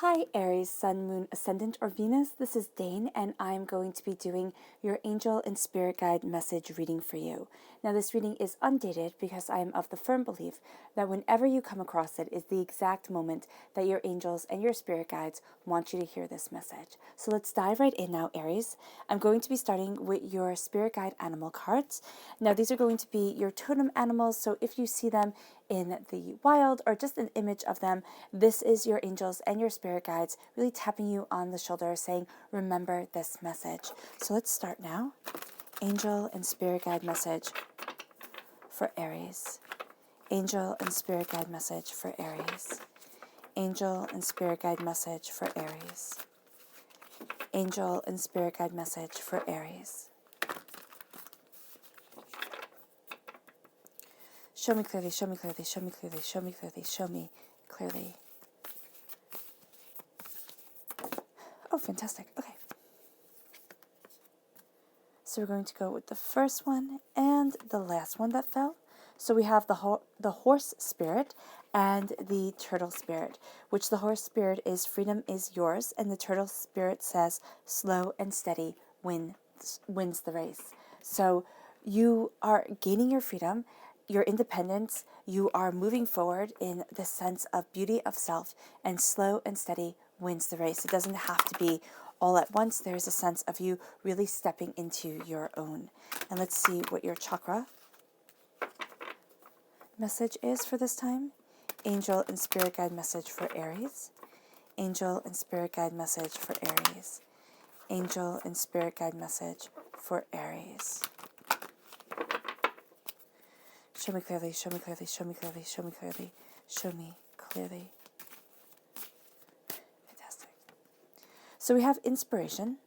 Hi Aries, Sun, Moon, Ascendant, or Venus. This is Dane, and I'm going to be doing your angel and spirit guide message reading for you. Now, this reading is undated because I am of the firm belief that whenever you come across it is the exact moment that your angels and your spirit guides want you to hear this message. So let's dive right in now, Aries. I'm going to be starting with your spirit guide animal cards. Now, these are going to be your totem animals, so if you see them in the wild or just an image of them, this is your angels and your spirit guides really tapping you on the shoulder saying, remember this message. So let's start now. Angel and spirit guide message for Aries. Angel and spirit guide message for Aries. Angel and spirit guide message for Aries. Angel and spirit guide message for Aries. Show me clearly, show me clearly, show me clearly, show me clearly, show me clearly. Oh, fantastic. Okay. So we're going to go with the first one and the last one that fell. So we have the horse spirit and the turtle spirit, which the horse spirit is freedom is yours, and the turtle spirit says slow and steady wins the race. So you are gaining your freedom, your independence, you are moving forward in the sense of beauty of self, and slow and steady wins the race. It doesn't have to be all at once. There's a sense of you really stepping into your own. And let's see what your chakra message is for this time. Angel and spirit guide message for Aries. Angel and spirit guide message for Aries. Angel and spirit guide message for Aries. Show me clearly, show me clearly, show me clearly, show me clearly, show me clearly. Fantastic. So we have inspiration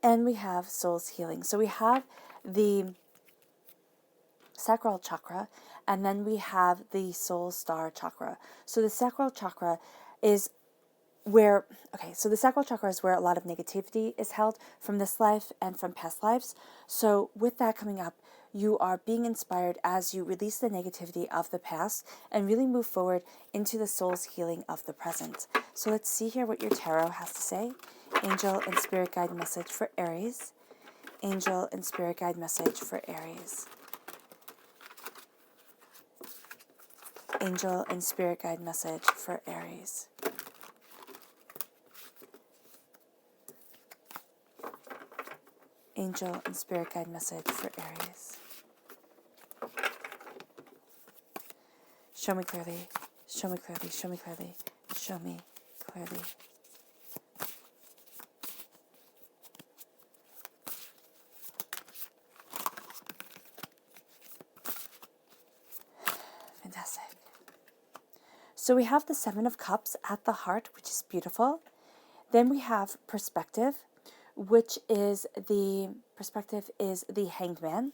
and we have soul's healing. So we have the sacral chakra, and then we have the soul star chakra. So the sacral chakra is where, so the sacral chakra is where a lot of negativity is held from this life and from past lives. So with that coming up, you are being inspired as you release the negativity of the past and really move forward into the soul's healing of the present. So let's see here what your tarot has to say. Angel and spirit guide message for Aries. Angel and spirit guide message for Aries. Angel and spirit guide message for Aries. Angel and spirit guide message for Aries. Show me clearly, show me clearly, show me clearly, show me clearly. Fantastic. So we have the Seven of Cups at the heart, which is beautiful. Then we have perspective, which is the Hanged Man.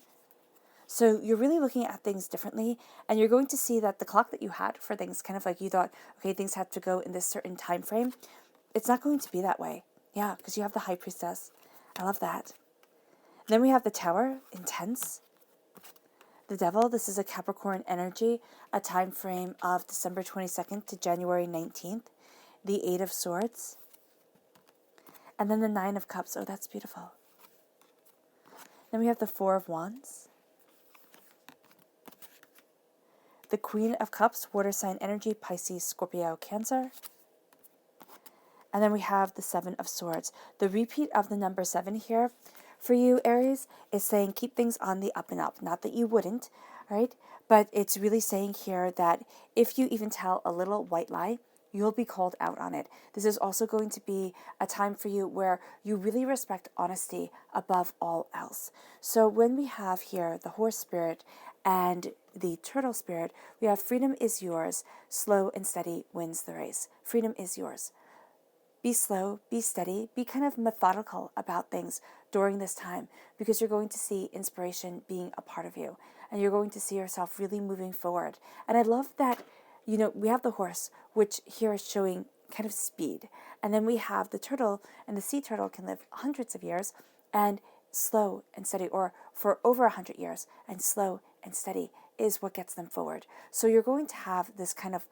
So you're really looking at things differently, and you're going to see that the clock that you had for things, kind of like you thought, okay, things have to go in this certain time frame. It's not going to be that way. Yeah, because you have the High Priestess. I love that. Then we have the Tower, intense. The Devil, this is a Capricorn energy, a time frame of December 22nd to January 19th. The Eight of Swords. And then the Nine of Cups. Oh, that's beautiful. Then we have the Four of Wands. The Queen of Cups, water sign energy, Pisces, Scorpio, Cancer. And then we have the Seven of Swords. The repeat of the number 7 here for you, Aries, is saying keep things on the up and up. Not that you wouldn't, right? But it's really saying here that if you even tell a little white lie, you'll be called out on it. This is also going to be a time for you where you really respect honesty above all else. So when we have here the horse spirit and the turtle spirit, we have freedom is yours, slow and steady wins the race. Freedom is yours. Be slow, be steady, be kind of methodical about things during this time, because you're going to see inspiration being a part of you, and you're going to see yourself really moving forward. And I love that, we have the horse, which here is showing kind of speed. And then we have the turtle, and the sea turtle can live hundreds of years, and slow and steady, or for over 100 years, and slow and steady is what gets them forward. So you're going to have this kind of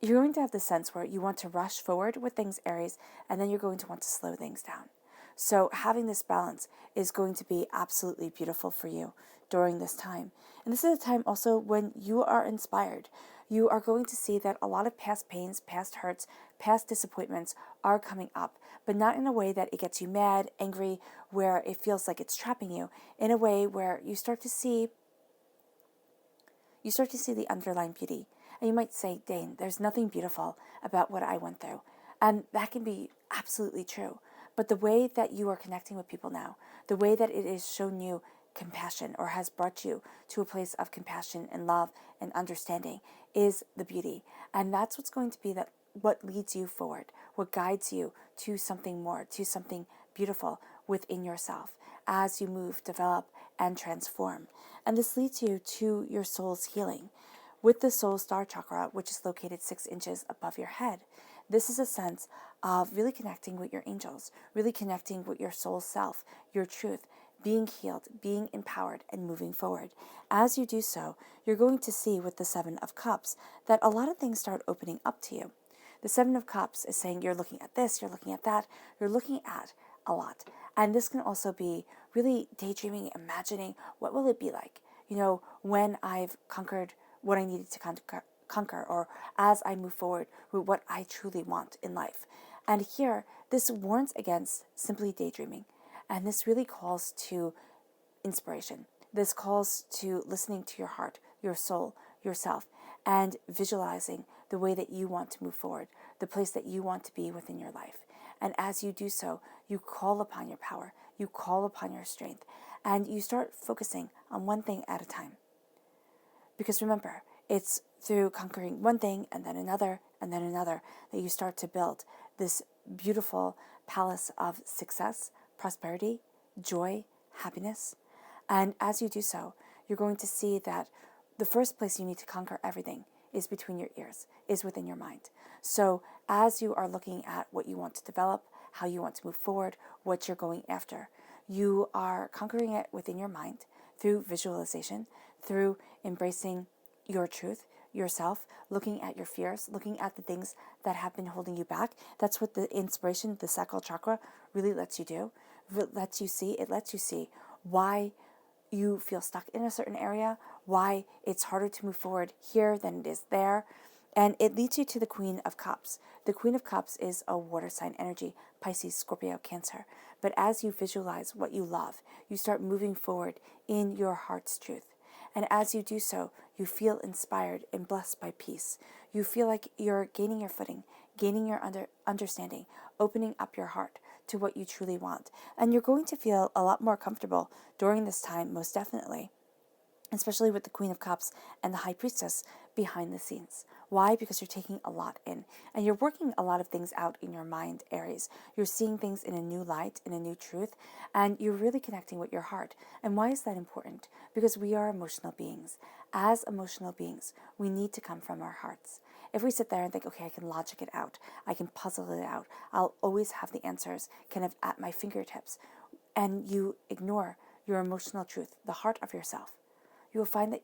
you're going to have the sense where you want to rush forward with things, Aries, and then you're going to want to slow things down. So having this balance is going to be absolutely beautiful for you during this time. And this is a time also when you are inspired. You are going to see that a lot of past pains, past hurts, past disappointments are coming up, but not in a way that it gets you mad, angry, where it feels like it's trapping you, in a way where you start to see the underlying beauty. And you might say, Dane, there's nothing beautiful about what I went through. And that can be absolutely true. But the way that you are connecting with people now, the way that it has shown you compassion or has brought you to a place of compassion and love and understanding is the beauty. And that's what's going to be what leads you forward, what guides you to something more, to something beautiful within yourself as you move, develop, and transform. And this leads you to your soul's healing. With the soul star chakra, which is located 6 inches above your head, this is a sense of really connecting with your angels, really connecting with your soul self, your truth, being healed, being empowered, and moving forward. As you do so, you're going to see with the 7 of Cups that a lot of things start opening up to you. The 7 of Cups is saying you're looking at this, you're looking at that, you're looking at a lot. And this can also be really daydreaming, imagining what will it be like, when I've conquered what I needed to conquer, or as I move forward with what I truly want in life. And here, this warns against simply daydreaming. And this really calls to inspiration. This calls to listening to your heart, your soul, yourself, and visualizing the way that you want to move forward, the place that you want to be within your life. And as you do so, you call upon your power, you call upon your strength, and you start focusing on one thing at a time. Because remember, it's through conquering one thing and then another that you start to build this beautiful palace of success, prosperity, joy, happiness. And as you do so, you're going to see that the first place you need to conquer everything is between your ears, is within your mind. So as you are looking at what you want to develop, how you want to move forward, what you're going after, you are conquering it within your mind through visualization, through embracing your truth, yourself, looking at your fears, looking at the things that have been holding you back. That's what the inspiration, the sacral chakra, really lets you do. It lets you see why you feel stuck in a certain area, why it's harder to move forward here than it is there. And it leads you to the Queen of Cups. The Queen of Cups is a water sign energy, Pisces, Scorpio, Cancer. But as you visualize what you love, you start moving forward in your heart's truth. And as you do so, you feel inspired and blessed by peace. You feel like you're gaining your footing, gaining your understanding, opening up your heart to what you truly want. And you're going to feel a lot more comfortable during this time, most definitely, especially with the Queen of Cups and the High Priestess behind the scenes. Why? Because you're taking a lot in, and you're working a lot of things out in your mind, Aries. You're seeing things in a new light, in a new truth, and you're really connecting with your heart. And why is that important? Because we are emotional beings. As emotional beings, we need to come from our hearts. If we sit there and think, okay, I can logic it out, I can puzzle it out, I'll always have the answers kind of at my fingertips, and you ignore your emotional truth, the heart of yourself, you will find that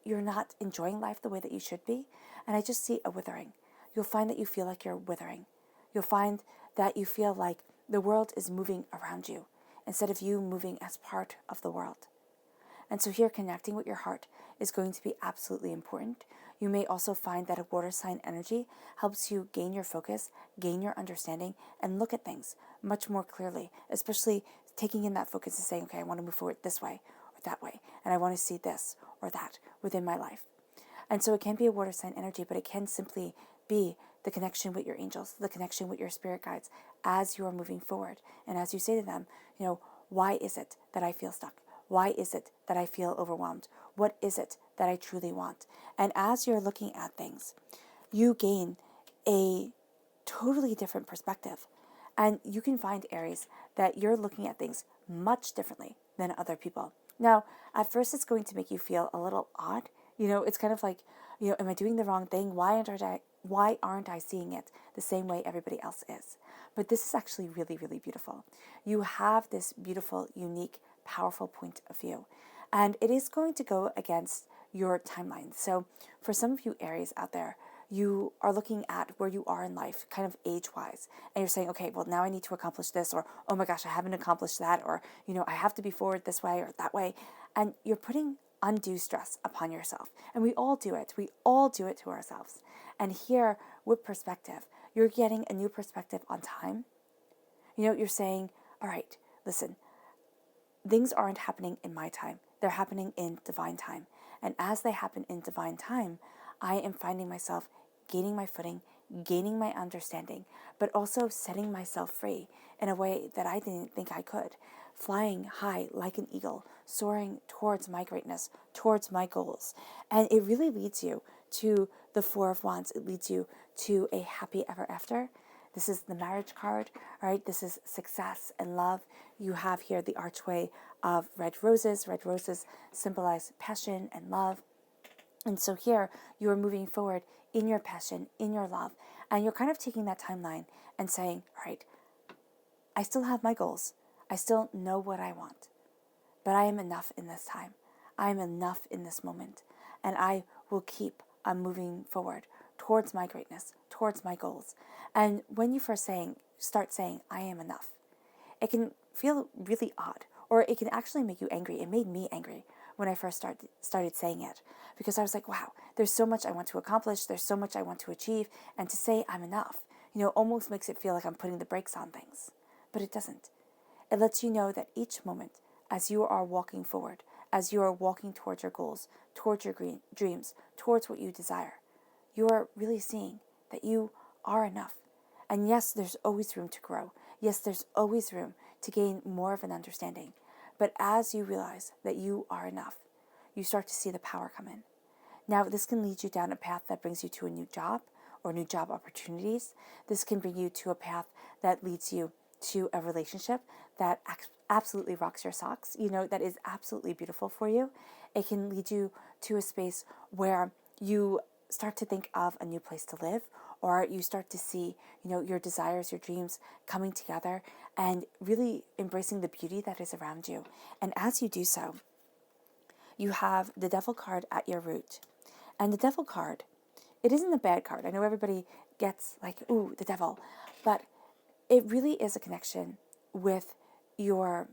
you're not enjoying life the way that you should be. And I just see a withering. You'll find that you feel like you're withering. You'll find that you feel like the world is moving around you instead of you moving as part of the world. And so here, connecting with your heart is going to be absolutely important. You may also find that a water sign energy helps you gain your focus, gain your understanding, and look at things much more clearly, especially taking in that focus and saying, okay, I want to move forward this way or that way, and I want to see this or that within my life. And so it can be a water sign energy, but it can simply be the connection with your angels, the connection with your spirit guides as you are moving forward. And as you say to them, why is it that I feel stuck? Why is it that I feel overwhelmed? What is it that I truly want? And as you're looking at things, you gain a totally different perspective. And you can find, Aries, that you're looking at things much differently than other people. Now, at first it's going to make you feel a little odd. It's kind of like, am I doing the wrong thing? Why aren't I seeing it the same way everybody else is? But this is actually really, really beautiful. You have this beautiful, unique, powerful point of view. And it is going to go against your timeline. So for some of you Aries out there, you are looking at where you are in life, kind of age-wise, and you're saying, okay, well, now I need to accomplish this, or, oh my gosh, I haven't accomplished that, or, I have to be forward this way or that way. And you're putting undue stress upon yourself. And we all do it. We all do it to ourselves. And here, with perspective, you're getting a new perspective on time. You're saying, all right, listen, things aren't happening in my time. They're happening in divine time. And as they happen in divine time, I am finding myself gaining my footing, gaining my understanding, but also setting myself free in a way that I didn't think I could. Flying high like an eagle, soaring towards my greatness, towards my goals. And it really leads you to the Four of Wands. It leads you to a happy ever after. This is the marriage card, all right? This is success and love. You have here the archway of red roses. Red roses symbolize passion and love. And so here you are moving forward in your passion, in your love, and you're kind of taking that timeline and saying, all right, I still have my goals. I still know what I want, but I am enough in this time. I am enough in this moment, and I will keep on moving forward towards my greatness, towards my goals. And when you first start saying, I am enough, it can feel really odd, or it can actually make you angry. It made me angry when I first started saying it, because I was like, wow, there's so much I want to accomplish, there's so much I want to achieve, and to say I'm enough, almost makes it feel like I'm putting the brakes on things. But it doesn't. It lets you know that each moment, as you are walking forward, as you are walking towards your goals, towards your dreams, towards what you desire, you are really seeing that you are enough. And yes, there's always room to grow. Yes, there's always room to gain more of an understanding. But as you realize that you are enough, you start to see the power come in. Now, this can lead you down a path that brings you to a new job or new job opportunities. This can bring you to a path that leads you to a relationship that absolutely rocks your socks, that is absolutely beautiful for you. It can lead you to a space where you start to think of a new place to live, or you start to see, your desires, your dreams coming together and really embracing the beauty that is around you. And as you do so, you have the Devil card at your root. And the Devil card, it isn't a bad card. I know everybody gets like, ooh, the Devil, but it really is a connection with your,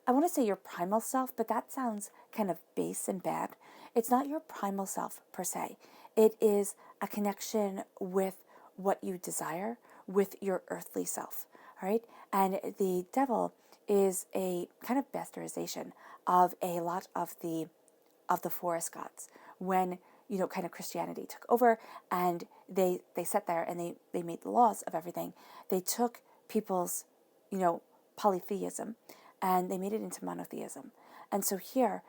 I want to say your primal self, but that sounds kind of base and bad. It's not your primal self per se. It is a connection with what you desire, with your earthly self, all right? And the Devil is a kind of bastardization of a lot of the forest gods. When kind of Christianity took over and they sat there and they made the laws of everything. They took people's, polytheism and they made it into monotheism. And so here,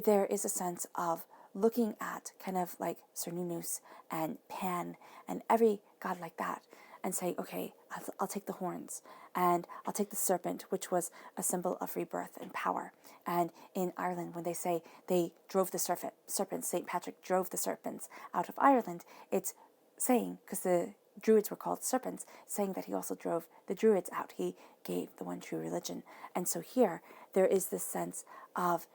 there is a sense of looking at kind of like Cernunnos and Pan and every god like that and saying, okay, I'll take the horns and I'll take the serpent, which was a symbol of rebirth and power. And in Ireland, when they say they drove the serpents, St. Patrick drove the serpents out of Ireland, it's saying, because the Druids were called serpents, saying that he also drove the Druids out. He gave the one true religion. And so here, there is this sense of,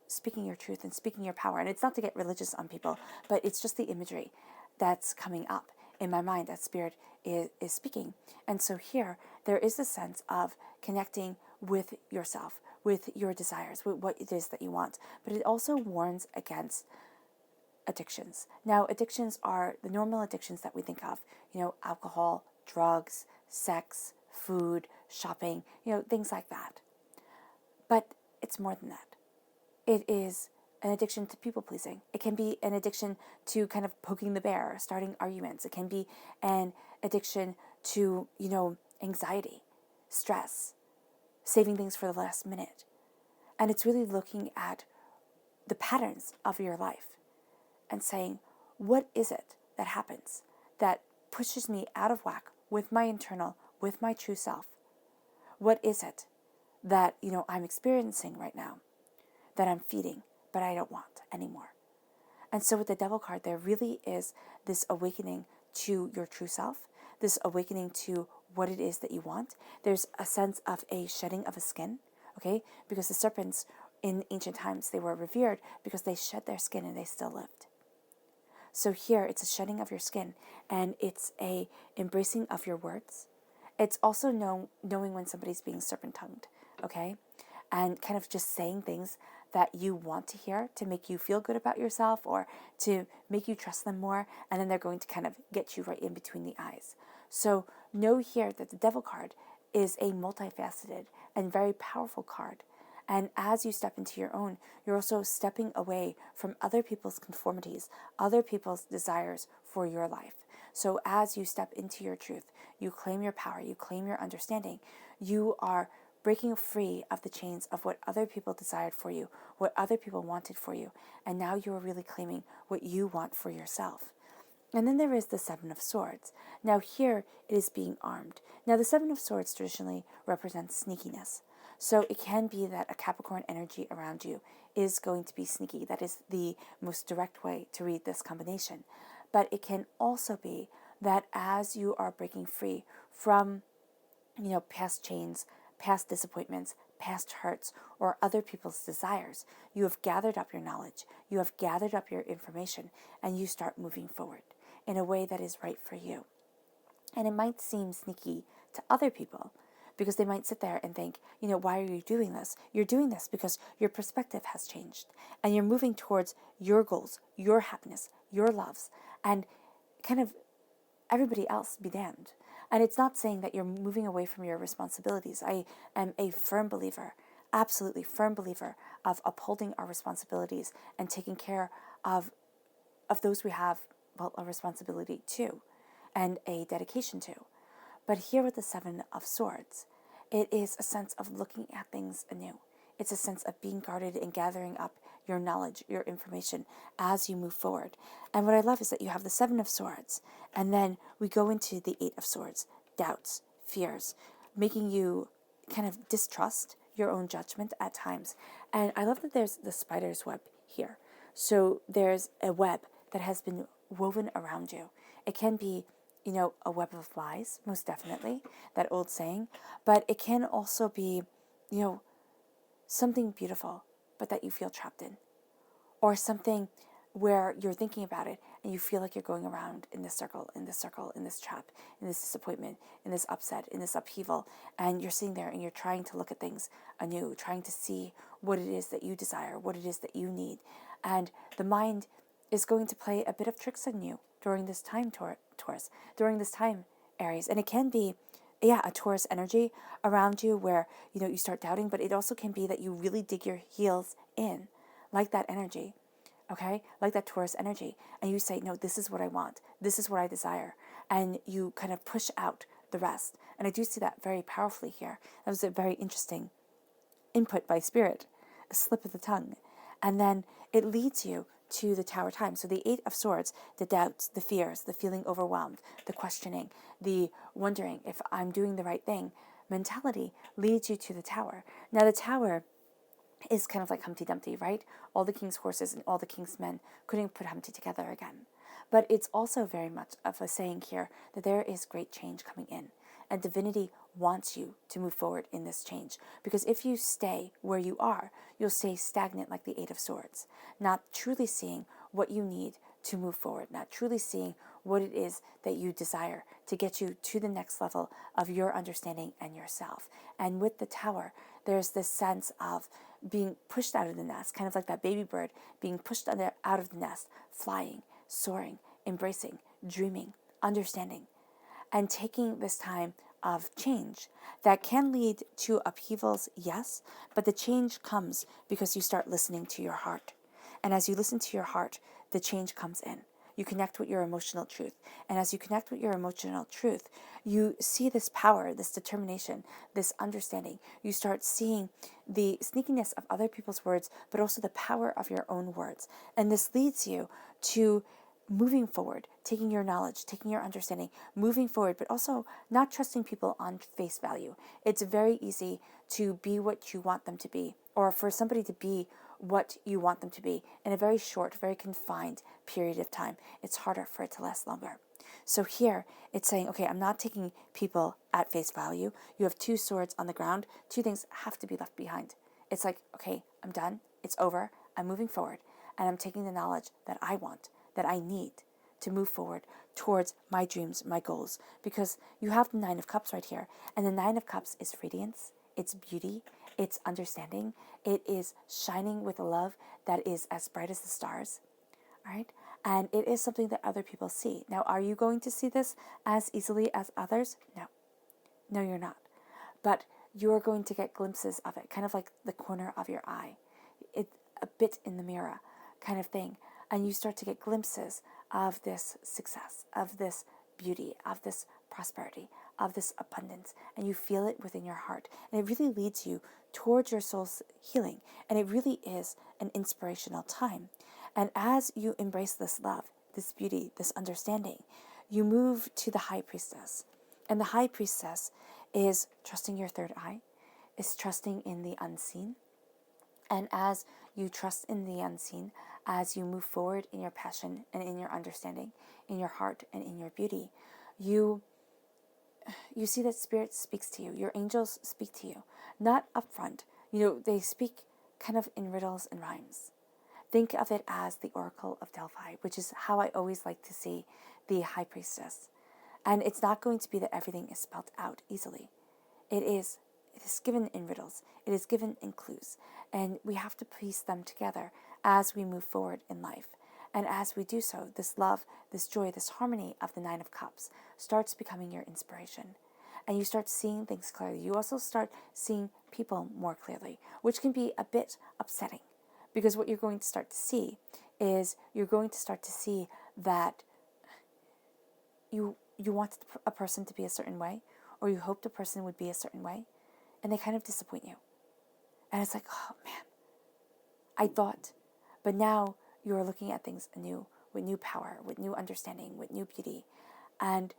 speaking your truth and speaking your power. And it's not to get religious on people, but it's just the imagery that's coming up in my mind that Spirit is speaking. And so here, there is a sense of connecting with yourself, with your desires, with what it is that you want. But it also warns against addictions. Now, addictions are the normal addictions that we think of, alcohol, drugs, sex, food, shopping, things like that. But it's more than that. It is an addiction to people pleasing. It can be an addiction to kind of poking the bear, starting arguments. It can be an addiction to, anxiety, stress, saving things for the last minute. And it's really looking at the patterns of your life and saying, what is it that happens that pushes me out of whack with my internal, with my true self? What is it that, I'm experiencing right now that I'm feeding, but I don't want anymore? And so with the Devil card, there really is this awakening to your true self, this awakening to what it is that you want. There's a sense of a shedding of a skin, okay? Because the serpents in ancient times, they were revered because they shed their skin and they still lived. So here it's a shedding of your skin, and it's a embracing of your words. It's also knowing when somebody's being serpent-tongued, okay? And kind of just saying things that you want to hear to make you feel good about yourself or to make you trust them more, and then they're going to kind of get you right in between the eyes. So know here that the Devil card is a multifaceted and very powerful card. And as you step into your own, you're also stepping away from other people's conformities, other people's desires for your life. So as you step into your truth, you claim your power, you claim your understanding, you are breaking free of the chains of what other people desired for you, what other people wanted for you, and now you are really claiming what you want for yourself. And then there is the Seven of Swords. Now here it is being armed. Now the Seven of Swords traditionally represents sneakiness. So it can be that a Capricorn energy around you is going to be sneaky. That is the most direct way to read this combination. But it can also be that as you are breaking free from, past chains, past disappointments, past hurts, or other people's desires, you have gathered up your knowledge, you have gathered up your information, and you start moving forward in a way that is right for you. And it might seem sneaky to other people because they might sit there and think, why are you doing this? You're doing this because your perspective has changed and you're moving towards your goals, your happiness, your loves, and kind of everybody else be damned. And it's not saying that you're moving away from your responsibilities. I am a firm believer, absolutely firm believer, of upholding our responsibilities and taking care of those we have, a responsibility to and a dedication to. But here with the Seven of Swords, it is a sense of looking at things anew. It's a sense of being guarded and gathering up your knowledge, your information as you move forward. And what I love is that you have the Seven of Swords, and then we go into the Eight of Swords, doubts, fears, making you kind of distrust your own judgment at times. And I love that there's the spider's web here. So there's a web that has been woven around you. It can be, a web of lies, most definitely, that old saying, but it can also be, something beautiful, but that you feel trapped in, or something where you're thinking about it and you feel like you're going around in this circle, in this circle, in this trap, in this disappointment, in this upset, in this upheaval, and you're sitting there and you're trying to look at things anew, trying to see what it is that you desire, what it is that you need. And the mind is going to play a bit of tricks on you during this time, Taurus, during this time, Aries. And it can be, a Taurus energy around you where, you start doubting, but it also can be that you really dig your heels in, like that energy, okay? Like that Taurus energy. And you say, no, this is what I want. This is what I desire. And you kind of push out the rest. And I do see that very powerfully here. That was a very interesting input by Spirit, a slip of the tongue. And then it leads you to the Tower time. So the Eight of Swords, the doubts, the fears, the feeling overwhelmed, the questioning, the wondering if I'm doing the right thing mentality leads you to the Tower. Now the Tower is kind of like Humpty Dumpty, right? All the king's horses and all the king's men couldn't put Humpty together again. But it's also very much of a saying here that there is great change coming in. And divinity wants you to move forward in this change. Because if you stay where you are, you'll stay stagnant like the Eight of Swords, not truly seeing what you need to move forward, not truly seeing what it is that you desire to get you to the next level of your understanding and yourself. And with the Tower, there's this sense of being pushed out of the nest, kind of like that baby bird being pushed out of the nest, flying, soaring, embracing, dreaming, understanding, and taking this time of change that can lead to upheavals, yes, but the change comes because you start listening to your heart. And as you listen to your heart, the change comes in. You connect with your emotional truth. And as you connect with your emotional truth, you see this power, this determination, this understanding. You start seeing the sneakiness of other people's words, but also the power of your own words. And this leads you to moving forward, taking your knowledge, taking your understanding, moving forward, but also not trusting people on face value. It's very easy to be what you want them to be, or for somebody to be what you want them to be in a very short, very confined period of time. It's harder for it to last longer. So here it's saying, okay, I'm not taking people at face value. You have two swords on the ground. Two things have to be left behind. It's like, okay, I'm done. It's over. I'm moving forward. And I'm taking the knowledge that I want, that I need, to move forward towards my dreams, my goals, because you have the Nine of Cups right here. And the Nine of Cups is radiance, it's beauty, it's understanding, it is shining with a love that is as bright as the stars, all right? And it is something that other people see. Now, are you going to see this as easily as others? No. No, you're not. But you're going to get glimpses of it, kind of like the corner of your eye. It's a bit in the mirror kind of thing. And you start to get glimpses of this success, of this beauty, of this prosperity, of this abundance. And you feel it within your heart. And it really leads you towards your soul's healing. And it really is an inspirational time. And as you embrace this love, this beauty, this understanding, you move to the High Priestess. And the High Priestess is trusting your third eye, is trusting in the unseen. And as you trust in the unseen, as you move forward in your passion and in your understanding, in your heart and in your beauty, you see that Spirit speaks to you. Your angels speak to you, not upfront. They speak kind of in riddles and rhymes. Think of it as the Oracle of Delphi, which is how I always like to see the High Priestess. And it's not going to be that everything is spelled out easily. It is given in riddles. It is given in clues. And we have to piece them together as we move forward in life. And as we do so, this love, this joy, this harmony of the Nine of Cups starts becoming your inspiration. And you start seeing things clearly. You also start seeing people more clearly, which can be a bit upsetting. Because what you're going to start to see is you're going to start to see that you wanted a person to be a certain way, or you hoped a person would be a certain way, and they kind of disappoint you. And it's like, oh man, I thought. But now you're looking at things anew, with new power, with new understanding, with new beauty, and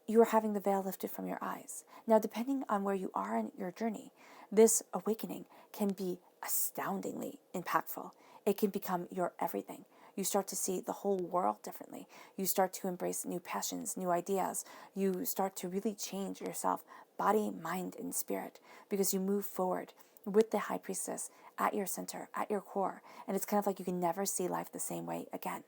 you are having the veil lifted from your eyes. Now, depending on where you are in your journey, this awakening can be astoundingly impactful. It can become your everything. You start to see the whole world differently. You start to embrace new passions, new ideas. You start to really change yourself, body, mind, and spirit, because you move forward with the High Priestess at your center, at your core. And it's kind of like you can never see life the same way again.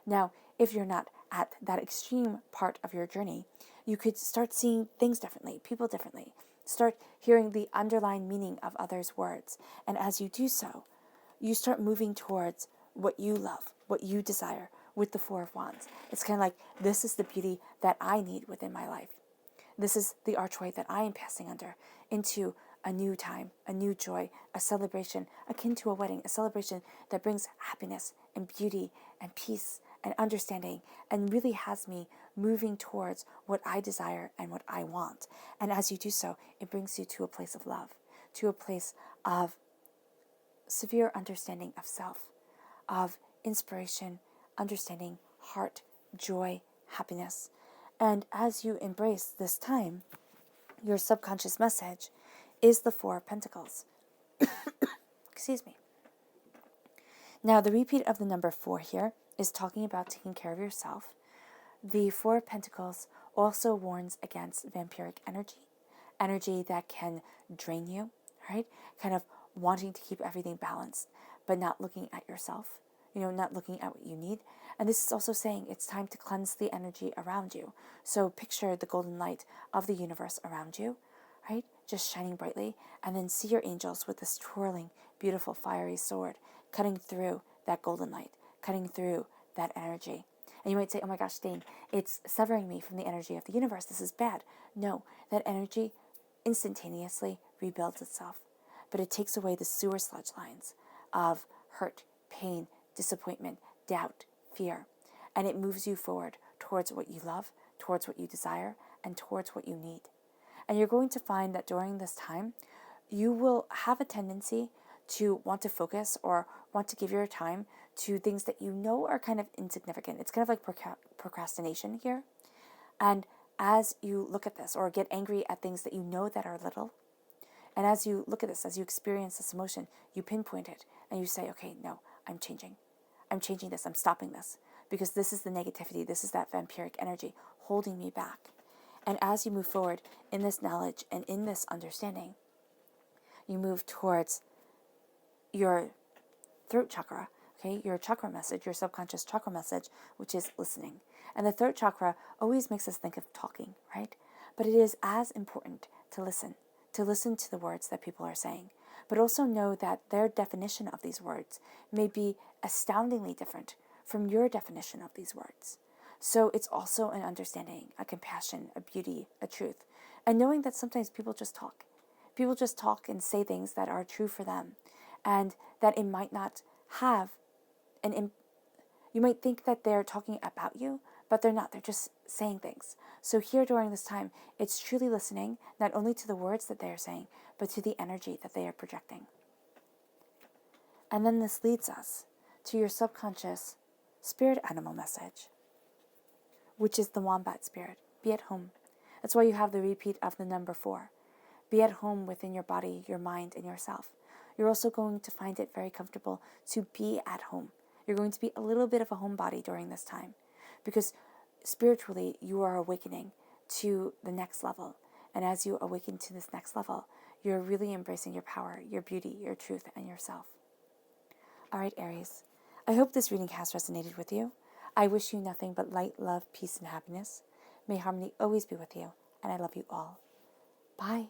Now, if you're not at that extreme part of your journey, you could start seeing things differently, people differently. Start hearing the underlying meaning of others' words. And as you do so, you start moving towards what you love, what you desire with the Four of Wands. It's kind of like, this is the beauty that I need within my life. This is the archway that I am passing under into a new time, a new joy, a celebration akin to a wedding, a celebration that brings happiness and beauty and peace and understanding and really has me moving towards what I desire and what I want. And as you do so, it brings you to a place of love, to a place of severe understanding of self, of inspiration, understanding, heart, joy, happiness. And as you embrace this time, your subconscious message is the Four Pentacles. Excuse me. Now, the repeat of the number 4 here is talking about taking care of yourself. The Four Pentacles also warns against vampiric energy that can drain you, right? Kind of wanting to keep everything balanced, but not looking at yourself, not looking at what you need. And this is also saying it's time to cleanse the energy around you. So picture the golden light of the universe around you, right? Just shining brightly, and then see your angels with this twirling, beautiful, fiery sword cutting through that golden light, cutting through that energy. And you might say, oh my gosh, Dane, it's severing me from the energy of the universe. This is bad. No, that energy instantaneously rebuilds itself. But it takes away the sewer sludge lines of hurt, pain, disappointment, doubt, fear. And it moves you forward towards what you love, towards what you desire, and towards what you need. And you're going to find that during this time, you will have a tendency to want to focus or want to give your time to things that you know are kind of insignificant. It's kind of like procrastination here. And as you look at this or get angry at things that you know that are little, and as you look at this, as you experience this emotion, you pinpoint it and you say, okay, no, I'm changing. I'm changing this. I'm stopping this because this is the negativity. This is that vampiric energy holding me back. And as you move forward in this knowledge and in this understanding, you move towards your throat chakra, okay? Your chakra message, your subconscious chakra message, which is listening. And the third chakra always makes us think of talking, right? But it is as important to listen to the words that people are saying, but also know that their definition of these words may be astoundingly different from your definition of these words. So it's also an understanding, a compassion, a beauty, a truth, and knowing that sometimes people just talk. People just talk and say things that are true for them, and that it might not have you might think that they're talking about you, but they're not. They're just saying things. So here during this time, it's truly listening, not only to the words that they are saying, but to the energy that they are projecting. And then this leads us to your subconscious spirit animal message, which is the wombat spirit. Be at home. That's why you have the repeat of the number 4. Be at home within your body, your mind, and yourself. You're also going to find it very comfortable to be at home. You're going to be a little bit of a homebody during this time, because spiritually you are awakening to the next level. And as you awaken to this next level, you're really embracing your power, your beauty, your truth, and yourself. All right, Aries. I hope this reading has resonated with you. I wish you nothing but light, love, peace, and happiness. May harmony always be with you, and I love you all. Bye.